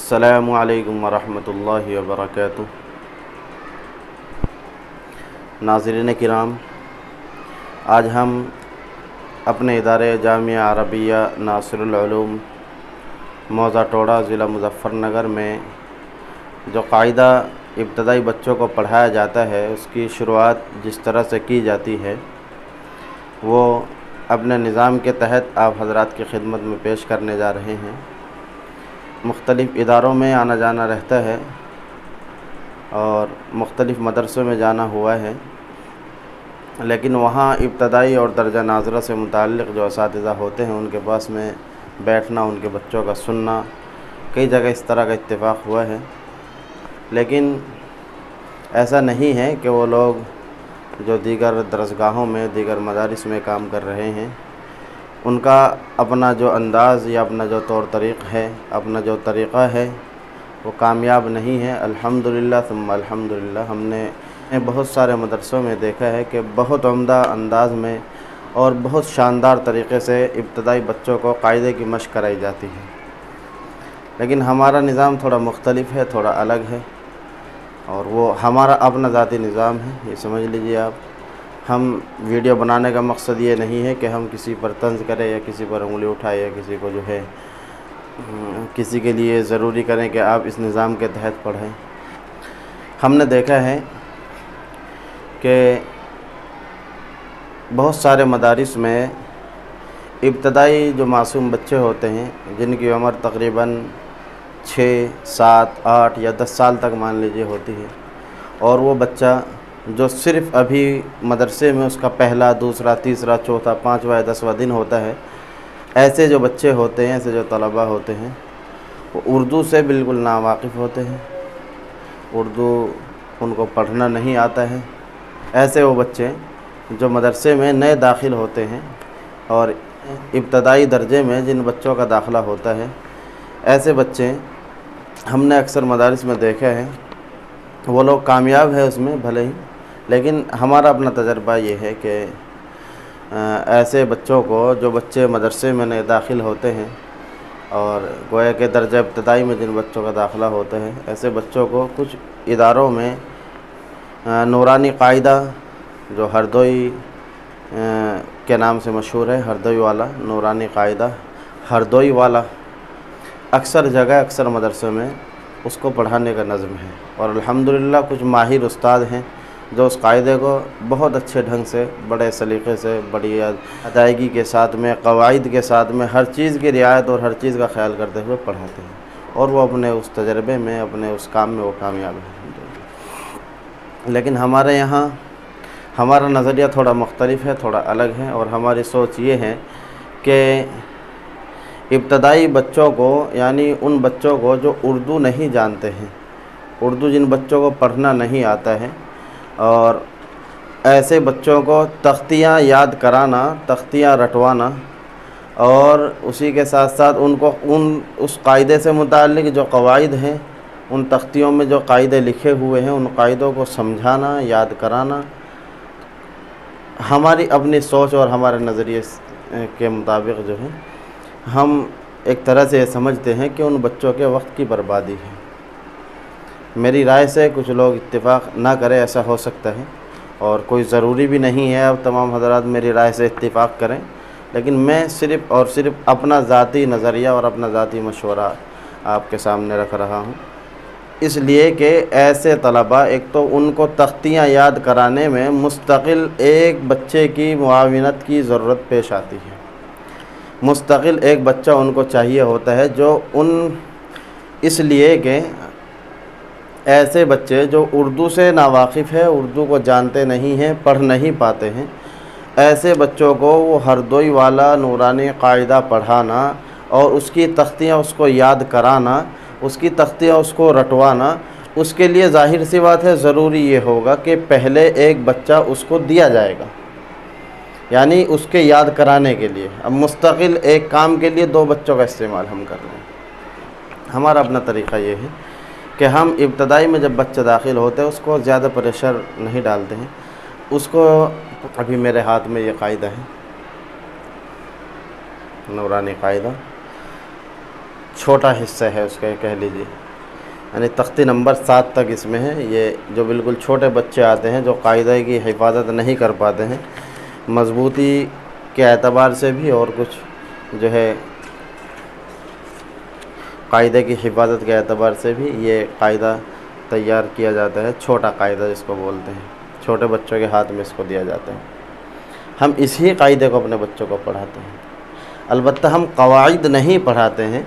السلام علیکم ورحمۃ اللہ وبرکاتہ۔ ناظرین کرام، آج ہم اپنے ادارے جامعہ عربیہ ناصر العلوم موضع ٹوڑا ضلع مظفر نگر میں جو قاعدہ ابتدائی بچوں کو پڑھایا جاتا ہے اس کی شروعات جس طرح سے کی جاتی ہے وہ اپنے نظام کے تحت آپ حضرات کی خدمت میں پیش کرنے جا رہے ہیں۔ مختلف اداروں میں آنا جانا رہتا ہے اور مختلف مدرسوں میں جانا ہوا ہے، لیکن وہاں ابتدائی اور درجہ ناظرہ سے متعلق جو اساتذہ ہوتے ہیں ان کے پاس میں بیٹھنا، ان کے بچوں کا سننا، کئی جگہ اس طرح کا اتفاق ہوا ہے، لیکن ایسا نہیں ہے کہ وہ لوگ جو دیگر درسگاہوں میں دیگر مدارس میں کام کر رہے ہیں ان کا اپنا جو انداز یا اپنا جو طور طریق ہے، اپنا جو طریقہ ہے وہ کامیاب نہیں ہے۔ الحمدللہ ثم الحمدللہ، ہم نے بہت سارے مدرسوں میں دیکھا ہے کہ بہت عمدہ انداز میں اور بہت شاندار طریقے سے ابتدائی بچوں کو قاعدے کی مشق کرائی جاتی ہے، لیکن ہمارا نظام تھوڑا مختلف ہے، تھوڑا الگ ہے، اور وہ ہمارا اپنا ذاتی نظام ہے، یہ سمجھ لیجئے آپ۔ ہم ویڈیو بنانے کا مقصد یہ نہیں ہے کہ ہم کسی پر طنز کریں یا کسی پر انگلی اٹھائیں یا کسی کو جو ہے کسی کے لیے ضروری کریں کہ آپ اس نظام کے تحت پڑھیں۔ ہم نے دیکھا ہے کہ بہت سارے مدارس میں ابتدائی جو معصوم بچے ہوتے ہیں جن کی عمر تقریباً 6، 7، 8 یا 10 سال تک مان لیجیے ہوتی ہے، اور وہ بچہ جو صرف ابھی مدرسے میں اس کا پہلا، دوسرا، تیسرا، چوتھا، 5واں یا 10واں دن ہوتا ہے، ایسے جو بچے ہوتے ہیں، ایسے جو طلباء ہوتے ہیں وہ اردو سے بالکل ناواقف ہوتے ہیں، اردو ان کو پڑھنا نہیں آتا ہے۔ ایسے وہ بچے جو مدرسے میں نئے داخل ہوتے ہیں اور ابتدائی درجے میں جن بچوں کا داخلہ ہوتا ہے، ایسے بچے ہم نے اکثر مدارس میں دیکھا ہے، وہ لوگ کامیاب ہے اس میں بھلے ہی، لیکن ہمارا اپنا تجربہ یہ ہے کہ ایسے بچوں کو، جو بچے مدرسے میں نئے داخل ہوتے ہیں اور گویا کہ درجہ ابتدائی میں جن بچوں کا داخلہ ہوتا ہے، ایسے بچوں کو کچھ اداروں میں نورانی قاعدہ جو ہردوئی کے نام سے مشہور ہے، ہردوئی والا نورانی قاعدہ، ہردوئی والا اکثر جگہ، اکثر مدرسوں میں اس کو پڑھانے کا نظم ہے، اور الحمدللہ کچھ ماہر استاد ہیں جو اس قاعدے کو بہت اچھے ڈھنگ سے، بڑے سلیقے سے، بڑی ادائیگی کے ساتھ میں، قواعد کے ساتھ میں، ہر چیز کی رعایت اور ہر چیز کا خیال کرتے ہوئے پڑھاتے ہیں، اور وہ اپنے اس تجربے میں، اپنے اس کام میں وہ کامیاب ہیں الحمدللہ۔ لیکن ہمارے یہاں ہمارا نظریہ تھوڑا مختلف ہے، تھوڑا الگ ہے، اور ہماری سوچ یہ ہے کہ ابتدائی بچوں کو، یعنی ان بچوں کو جو اردو نہیں جانتے ہیں، اردو جن بچوں کو پڑھنا نہیں آتا ہے، اور ایسے بچوں کو تختیاں یاد کرانا، تختیاں رٹوانا، اور اسی کے ساتھ ساتھ ان کو اس قاعدے سے متعلق جو قواعد ہیں، ان تختیوں میں جو قاعدے لکھے ہوئے ہیں ان قاعدوں کو سمجھانا، یاد کرانا، ہماری اپنی سوچ اور ہمارے نظریے کے مطابق جو ہے ہم ایک طرح سے یہ سمجھتے ہیں کہ ان بچوں کے وقت کی بربادی ہے۔ میری رائے سے کچھ لوگ اتفاق نہ کریں، ایسا ہو سکتا ہے، اور کوئی ضروری بھی نہیں ہے اب تمام حضرات میری رائے سے اتفاق کریں، لیکن میں صرف اور صرف اپنا ذاتی نظریہ اور اپنا ذاتی مشورہ آپ کے سامنے رکھ رہا ہوں، اس لیے کہ ایسے طلباء، ایک تو ان کو تختیاں یاد کرانے میں مستقل ایک بچے کی معاونت کی ضرورت پیش آتی ہے، مستقل ایک بچہ ان کو چاہیے ہوتا ہے، جو اس لیے کہ ایسے بچے جو اردو سے ناواقف ہے، اردو کو جانتے نہیں ہیں، پڑھ نہیں پاتے ہیں، ایسے بچوں کو وہ ہردوئی والا نورانی قاعدہ پڑھانا اور اس کی تختیاں اس کو یاد کرانا، اس کی تختیاں اس کو رٹوانا، اس کے لیے ظاہر سی بات ہے ضروری یہ ہوگا کہ پہلے ایک بچہ اس کو دیا جائے گا، یعنی اس کے یاد کرانے کے لیے۔ اب مستقل ایک کام کے لیے 2 بچوں کا استعمال ہم کر رہے ہیں۔ ہمارا اپنا طریقہ یہ ہے کہ ہم ابتدائی میں جب بچہ داخل ہوتے ہیں اس کو زیادہ پریشر نہیں ڈالتے ہیں، اس کو ابھی میرے ہاتھ میں یہ قاعدہ ہے، نورانی قاعدہ، چھوٹا حصہ ہے اس کا، کہہ لیجیے، یعنی تختی نمبر 7 تک اس میں ہے۔ یہ جو بالکل چھوٹے بچے آتے ہیں جو قاعدہ کی حفاظت نہیں کر پاتے ہیں، مضبوطی کے اعتبار سے بھی اور کچھ جو ہے قاعدے کی حفاظت کے اعتبار سے بھی یہ قاعدہ تیار کیا جاتا ہے، چھوٹا قاعدہ جس کو بولتے ہیں، چھوٹے بچوں کے ہاتھ میں اس کو دیا جاتا ہے۔ ہم اسی قاعدے کو اپنے بچوں کو پڑھاتے ہیں۔ البتہ ہم قواعد نہیں پڑھاتے ہیں،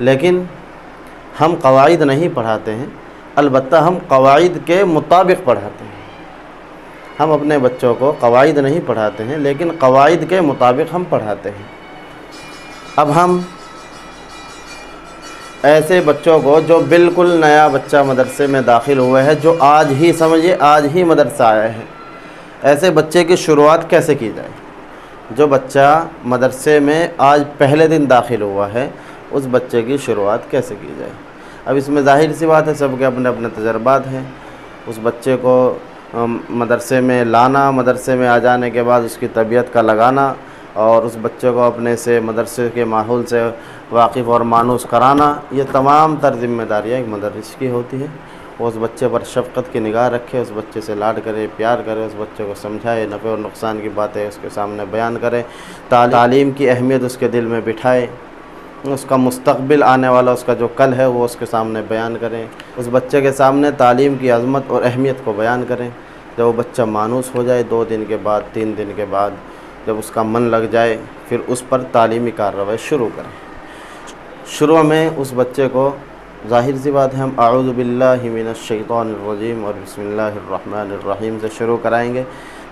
لیکن ہم قواعد نہیں پڑھاتے ہیں، البتہ ہم قواعد کے مطابق پڑھاتے ہیں۔ ہم اپنے بچوں کو قواعد نہیں پڑھاتے ہیں، لیکن قواعد کے مطابق ہم پڑھاتے ہیں۔ اب ہم ایسے بچوں کو جو بالکل نیا بچہ مدرسے میں داخل ہوا ہے، جو آج ہی سمجھے آج ہی مدرسہ آیا ہے، ایسے بچے کی شروعات کیسے کی جائے؟ جو بچہ مدرسے میں آج پہلے دن داخل ہوا ہے، اس بچے کی شروعات کیسے کی جائے؟ اب اس میں ظاہر سی بات ہے، سب کے اپنے اپنے تجربات ہیں۔ اس بچے کو مدرسے میں لانا، مدرسے میں آ جانے کے بعد اس کی طبیعت کا لگانا، اور اس بچے کو اپنے سے مدرسے کے ماحول سے واقف اور مانوس کرانا، یہ تمام تر ذمہ داریاں ایک مدرس کی ہوتی ہے۔ وہ اس بچے پر شفقت کی نگاہ رکھے، اس بچے سے لاڈ کرے، پیار کرے، اس بچے کو سمجھائے، نفع اور نقصان کی باتیں اس کے سامنے بیان کرے، تعلیم کی اہمیت اس کے دل میں بٹھائے، اس کا مستقبل آنے والا اس کا جو کل ہے وہ اس کے سامنے بیان کریں، اس بچے کے سامنے تعلیم کی عظمت اور اہمیت کو بیان کریں۔ جب وہ بچہ مانوس ہو جائے، 2 دن کے بعد، 3 دن کے بعد، جب اس کا من لگ جائے، پھر اس پر تعلیمی کارروائی شروع کریں۔ شروع میں اس بچے کو ظاہر سی بات ہے، ہم اعوذ باللہ من الشیطان الرجیم اور بسم اللہ الرحمن الرحیم سے شروع کرائیں گے،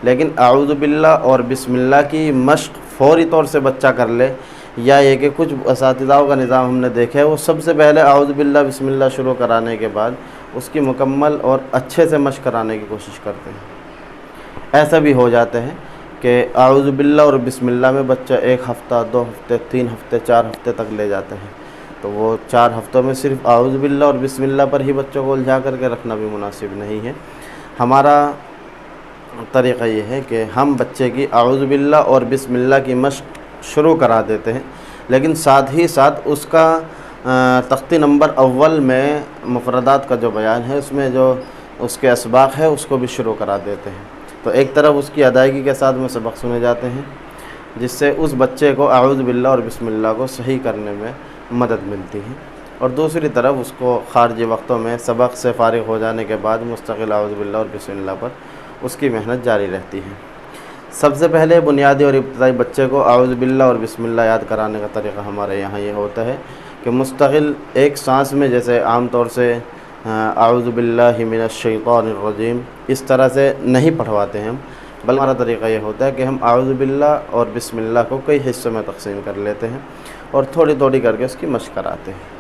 لیکن اعوذ باللہ اور بسم اللہ کی مشق فوری طور سے بچہ کر لے، یا یہ کہ کچھ اساتذاؤں کا نظام ہم نے دیکھا ہے، وہ سب سے پہلے اعوذ باللہ بسم اللہ شروع کرانے کے بعد اس کی مکمل اور اچھے سے مشق کرانے کی کوشش کرتے ہیں۔ ایسا بھی ہو جاتا ہے کہ اعوذ باللہ اور بسم اللہ میں بچہ 1 ہفتہ، 2 ہفتے، 3 ہفتے، 4 ہفتے تک لے جاتا ہے، تو وہ 4 ہفتوں میں صرف اعوذ باللہ اور بسم اللہ پر ہی بچوں کو الجھا کر کے رکھنا بھی مناسب نہیں ہے۔ ہمارا طریقہ یہ ہے کہ ہم بچے کی اعوذ باللہ اور بسم اللہ کی مشق شروع کرا دیتے ہیں، لیکن ساتھ ہی ساتھ اس کا تختی نمبر اول میں مفردات کا جو بیان ہے، اس میں جو اس کے اسباق ہے اس کو بھی شروع کرا دیتے ہیں۔ تو ایک طرف اس کی ادائیگی کے ساتھ میں سبق سنے جاتے ہیں، جس سے اس بچے کو اعوذ باللہ اور بسم اللہ کو صحیح کرنے میں مدد ملتی ہے، اور دوسری طرف اس کو خارجی وقتوں میں سبق سے فارغ ہو جانے کے بعد مستقل اعوذ باللہ اور بسم اللہ پر اس کی محنت جاری رہتی ہے۔ سب سے پہلے بنیادی اور ابتدائی بچے کو اعوذ باللہ اور بسم اللہ یاد کرانے کا طریقہ ہمارے یہاں یہ ہوتا ہے کہ مستقل ایک سانس میں، جیسے عام طور سے اعوذ باللہ من الشیطان الرجیم اس طرح سے نہیں پڑھواتے ہیں ہم، بلکہ ہمارا طریقہ یہ ہوتا ہے کہ ہم اعوذ باللہ اور بسم اللہ کو کئی حصوں میں تقسیم کر لیتے ہیں اور تھوڑی تھوڑی کر کے اس کی مشق کراتے ہیں۔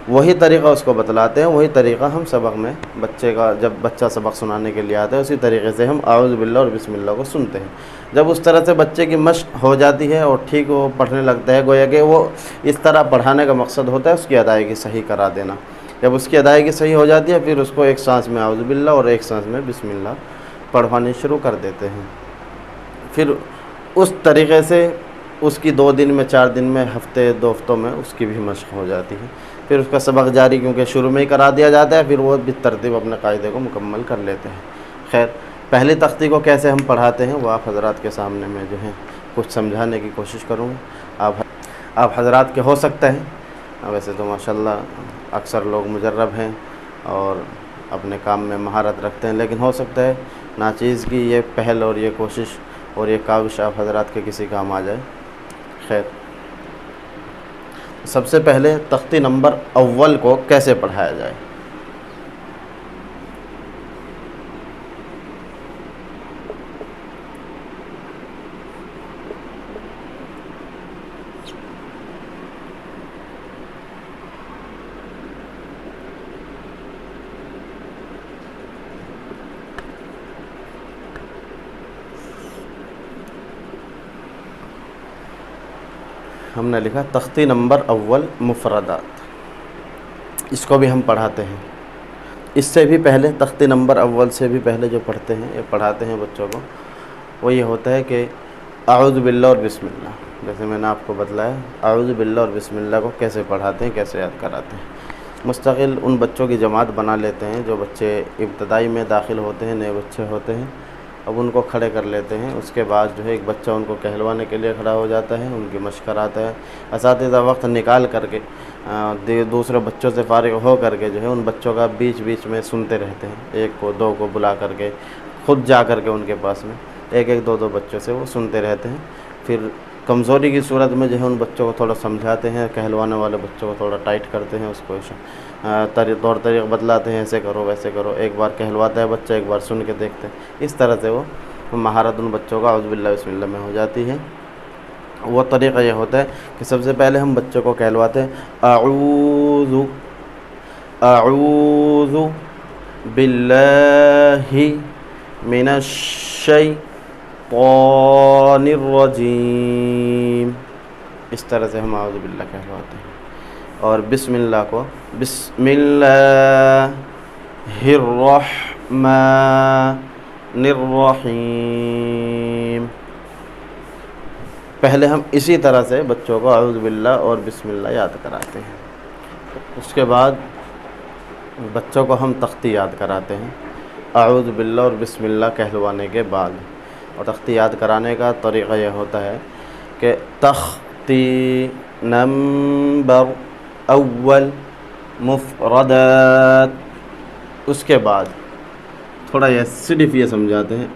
وہی طریقہ اس کو بتلاتے ہیں، وہی طریقہ ہم سبق میں بچے کا، جب بچہ سبق سنانے کے لیے آتا ہے، اسی طریقے سے ہم اعوذ باللہ اور بسم اللہ کو سنتے ہیں۔ جب اس طرح سے بچے کی مشق ہو جاتی ہے اور ٹھیک وہ پڑھنے لگتا ہے، گویا کہ وہ اس طرح پڑھانے کا مقصد ہوتا ہے اس کی ادائیگی صحیح کرا دینا۔ جب اس کی ادائیگی صحیح ہو جاتی ہے، پھر اس کو ایک سانس میں اعوذ باللہ اور ایک سانس میں بسم اللہ پڑھوانی شروع کر دیتے ہیں۔ پھر اس طریقے سے اس کی 2 دن میں، 4 دن میں، ہفتے 2 ہفتوں میں اس کی بھی مشق ہو جاتی ہے۔ پھر اس کا سبق جاری کیونکہ شروع میں ہی کرا دیا جاتا ہے، پھر وہ بالترتیب اپنے قاعدے کو مکمل کر لیتے ہیں۔ خیر، پہلی تختی کو کیسے ہم پڑھاتے ہیں وہ آپ حضرات کے سامنے میں جو ہے کچھ سمجھانے کی کوشش کروں گا۔ آپ حضرات کے ہو سکتا ہے، ویسے تو ماشاءاللہ اکثر لوگ مجرب ہیں اور اپنے کام میں مہارت رکھتے ہیں، لیکن ہو سکتا ہے ناچیز کی یہ پہل اور یہ کوشش اور یہ کاوش آپ حضرات کے کسی کام آ جائے۔ خیر، سب سے پہلے تختی نمبر اول کو کیسے پڑھایا جائے؟ ہم نے لکھا تختی نمبر اول مفردات، اس کو بھی ہم پڑھاتے ہیں۔ اس سے بھی پہلے، تختی نمبر اول سے بھی پہلے جو پڑھتے ہیں، یہ پڑھاتے ہیں بچوں کو، وہ یہ ہوتا ہے کہ اعوذ باللہ اور بسم اللہ، جیسے میں نے آپ کو بتلایا اعوذ باللہ اور بسم اللہ کو کیسے پڑھاتے ہیں، کیسے یاد کراتے ہیں۔ مستقل ان بچوں کی جماعت بنا لیتے ہیں جو بچے ابتدائی میں داخل ہوتے ہیں، نئے بچے ہوتے ہیں، اب ان کو کھڑے کر لیتے ہیں۔ اس کے بعد جو ہے ایک بچہ ان کو کہلوانے کے لیے کھڑا ہو جاتا ہے، ان کی مشق کراتا ہے۔ اساتذہ وقت نکال کر کے دوسرے بچوں سے فارغ ہو کر کے جو ہے ان بچوں کا بیچ بیچ میں سنتے رہتے ہیں، ایک کو دو کو بلا کر کے، خود جا کر کے ان کے پاس میں ایک ایک دو دو بچوں سے وہ سنتے رہتے ہیں۔ پھر کمزوری کی صورت میں جو ہے ان بچوں کو تھوڑا سمجھاتے ہیں، کہلوانے والے بچوں کو تھوڑا ٹائٹ کرتے ہیں، اس کو طور طریق بتلاتے ہیں، ایسے کرو ویسے کرو۔ ایک بار کہلواتا ہے بچہ، ایک بار سن کے دیکھتے ہیں، اس طرح سے وہ مہارت ان بچوں کا اعوذ باللہ بسم اللہ میں ہو جاتی ہے۔ وہ طریقہ یہ ہوتا ہے کہ سب سے پہلے ہم بچوں کو کہلواتے ہیں اعوذ باللہ من الشیطان الرجیم، اس طرح سے ہم اعوذ باللہ کہلواتے ہیں۔ اور بسم اللہ کو بسم اللہ الرحمن الرحیم، پہلے ہم اسی طرح سے بچوں کو اعوذ باللہ اور بسم اللہ یاد کراتے ہیں۔ اس کے بعد بچوں کو ہم تختی یاد کراتے ہیں اعوذ باللہ اور بسم اللہ کہلوانے کے بعد۔ اور تختی یاد کرانے کا طریقہ یہ ہوتا ہے کہ تختی نمبر اول مفردات، اس کے بعد تھوڑا یہ صرف یہ سمجھاتے ہیں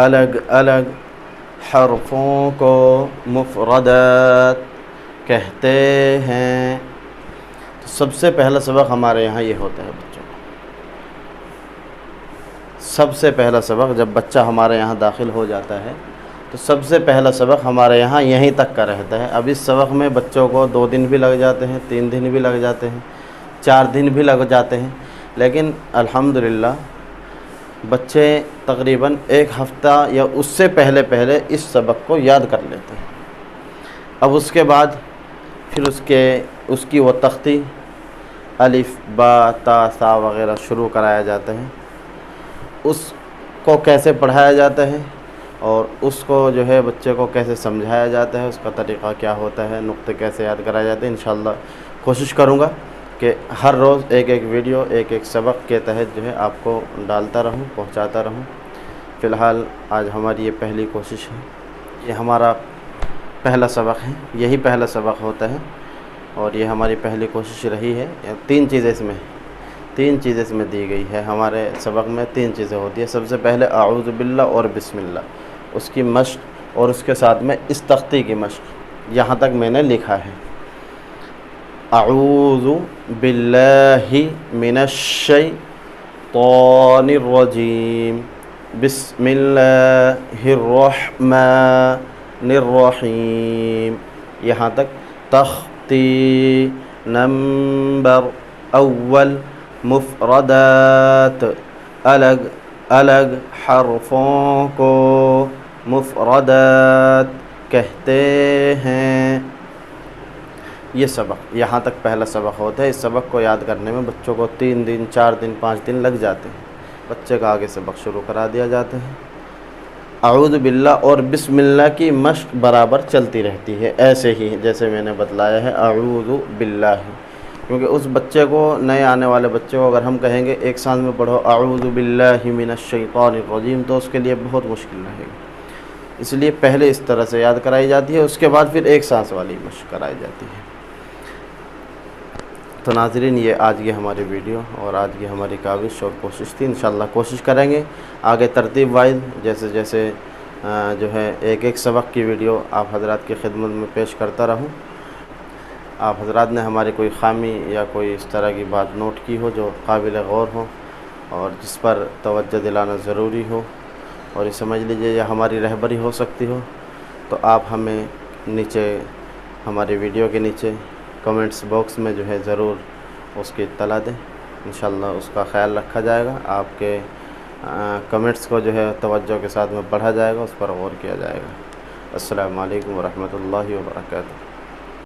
الگ الگ حرفوں کو مفردات کہتے ہیں۔ تو سب سے پہلا سبق ہمارے یہاں یہ ہوتا ہے بچوں کو، سب سے پہلا سبق جب بچہ ہمارے یہاں داخل ہو جاتا ہے تو سب سے پہلا سبق ہمارے یہاں یہیں تک کا رہتا ہے۔ اب اس سبق میں بچوں کو 2 دن بھی لگ جاتے ہیں، 3 دن بھی لگ جاتے ہیں، 4 دن بھی لگ جاتے ہیں، لیکن الحمدللہ بچے تقریباً 1 ہفتہ یا اس سے پہلے اس سبق کو یاد کر لیتے ہیں۔ اب اس کے بعد پھر اس کی وہ تختی الف با تا سا وغیرہ شروع کرایا جاتا ہے، اس کو کیسے پڑھایا جاتا ہے اور اس کو جو ہے بچے کو کیسے سمجھایا جاتا ہے، اس کا طریقہ کیا ہوتا ہے، نقطے کیسے یاد کرائے جاتے ہیں، انشاءاللہ کوشش کروں گا کہ ہر روز ایک ویڈیو ایک سبق کے تحت جو ہے آپ کو ڈالتا رہوں، پہنچاتا رہوں۔ فی الحال آج ہماری یہ پہلی کوشش ہے، یہ ہمارا پہلا سبق ہے، یہی پہلا سبق ہوتا ہے اور یہ ہماری پہلی کوشش رہی ہے۔ 3 چیزیں اس میں دی گئی ہے، ہمارے سبق میں 3 چیزیں ہوتی ہیں۔ سب سے پہلے اعوذ باللہ اور بسم اللہ، اس کی مشق، اور اس کے ساتھ میں اس تختی کی مشق، یہاں تک میں نے لکھا ہے اعوذ باللہ من الشیطان الرجیم بسم اللہ الرحمن الرحیم، یہاں تک تختی نمبر اول مفردات، الگ الگ حرفوں کو مفردات کہتے ہیں۔ یہ سبق یہاں تک پہلا سبق ہوتا ہے۔ اس سبق کو یاد کرنے میں بچوں کو 3 دن 4 دن 5 دن لگ جاتے ہیں، بچے کا آگے سبق شروع کرا دیا جاتا ہے۔ اعوذ باللہ اور بسم اللہ کی مشق برابر چلتی رہتی ہے، ایسے ہی جیسے میں نے بتلایا ہے اعوذ باللہ، کیونکہ اس بچے کو، نئے آنے والے بچے کو اگر ہم کہیں گے ایک سانس میں پڑھو اعوذ باللہ من الشیطان الرجیم تو اس کے لیے بہت مشکل رہے گی، اس لیے پہلے اس طرح سے یاد کرائی جاتی ہے، اس کے بعد پھر ایک سانس والی مشق کرائی جاتی ہے۔ تو ناظرین، یہ آج کی ہماری ویڈیو اور آج کی ہماری کاوش اور کوشش تھی، انشاءاللہ کوشش کریں گے آگے ترتیب وائز جیسے جیسے جو ہے ایک سبق کی ویڈیو آپ حضرات کی خدمت میں پیش کرتا رہوں۔ آپ حضرات نے ہماری کوئی خامی یا کوئی اس طرح کی بات نوٹ کی ہو جو قابل غور ہو اور جس پر توجہ دلانا ضروری ہو، اور یہ سمجھ لیجئے یہ ہماری رہبری ہو سکتی ہو، تو آپ ہمیں نیچے ہماری ویڈیو کے نیچے کمنٹس باکس میں جو ہے ضرور اس کی اطلاع دیں، انشاءاللہ اس کا خیال رکھا جائے گا، آپ کے کمنٹس کو جو ہے توجہ کے ساتھ میں پڑھا جائے گا، اس پر غور کیا جائے گا۔ السلام علیکم ورحمۃ اللہ وبرکاتہ۔